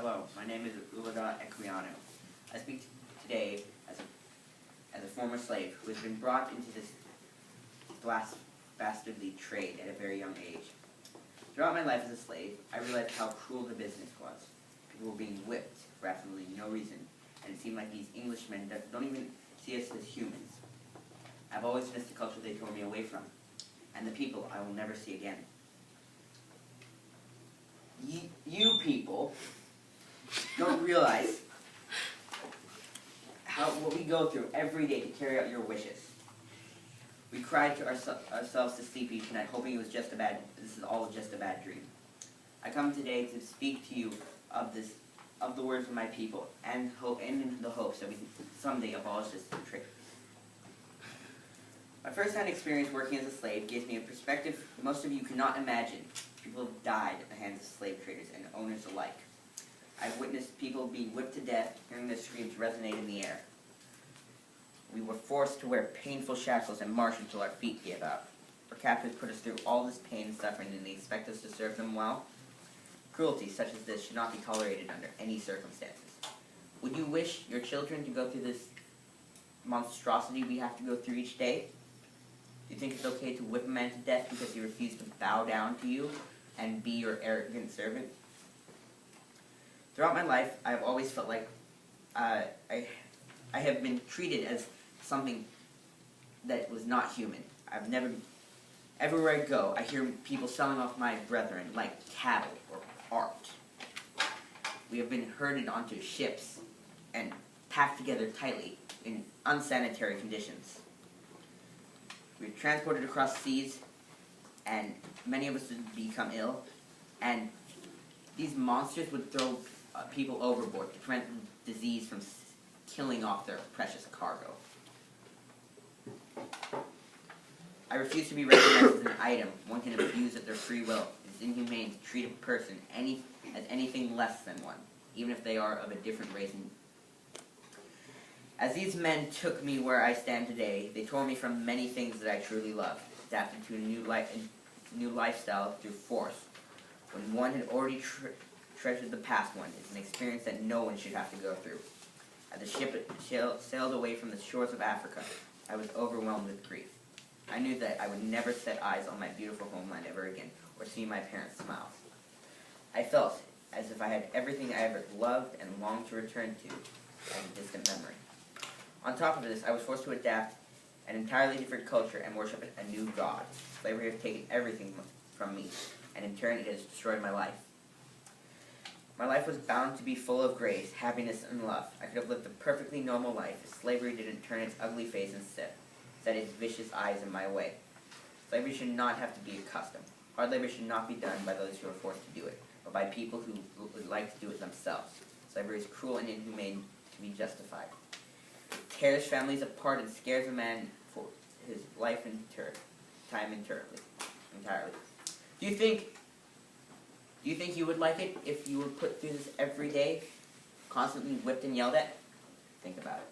Hello, my name is Ulaga Equiano. I speak today as a former slave who has been brought into this dastardly trade at a very young age. Throughout my life as a slave, I realized how cruel the business was. People were being whipped for absolutely no reason, and it seemed like these Englishmen don't even see us as humans. I've always missed the culture they tore me away from, and the people I will never see again. You people don't realize what we go through every day to carry out your wishes. We cried to ourselves to sleep each night, hoping this is all just a bad dream. I come today to speak to you of the words of my people, and in the hopes that we can someday abolish this trade. My first-hand experience working as a slave gives me a perspective most of you cannot imagine. People have died at the hands of slave traders and owners alike. I've witnessed people being whipped to death, hearing their screams resonate in the air. We were forced to wear painful shackles and march until our feet gave out. Our captors put us through all this pain and suffering, and they expect us to serve them well? Cruelty such as this should not be tolerated under any circumstances. Would you wish your children to go through this monstrosity we have to go through each day? Do you think it's okay to whip a man to death because he refused to bow down to you and be your arrogant servant? Throughout my life, I have always felt like I have been treated as something that was not human. Everywhere I go, I hear people selling off my brethren like cattle or art. We have been herded onto ships and packed together tightly in unsanitary conditions. We were transported across seas, and many of us would become ill, and these monsters would throw people overboard to prevent disease from killing off their precious cargo. I refuse to be recognized as an item one can abuse at their free will. It is inhumane to treat a person as anything less than one, even if they are of a different race. As these men took me where I stand today, they tore me from many things that I truly love, adapted to a new lifestyle through force. When one had already treasured the past one, it's an experience that no one should have to go through. As the ship sailed away from the shores of Africa, I was overwhelmed with grief. I knew that I would never set eyes on my beautiful homeland ever again, or see my parents smile. I felt as if I had everything I ever loved and longed to return to as a distant memory. On top of this, I was forced to adapt an entirely different culture and worship a new God. Slavery has taken everything from me, and in turn it has destroyed my life. My life was bound to be full of grace, happiness, and love. I could have lived a perfectly normal life if slavery didn't turn its ugly face and set its vicious eyes in my way. Slavery should not have to be a custom. Hard labor should not be done by those who are forced to do it, but by people who would like to do it themselves. Slavery is cruel and inhumane to be justified. It tears families apart and scares a man for his life and time entirely. Do you think you would like it if you were put through this every day, constantly whipped and yelled at? Think about it.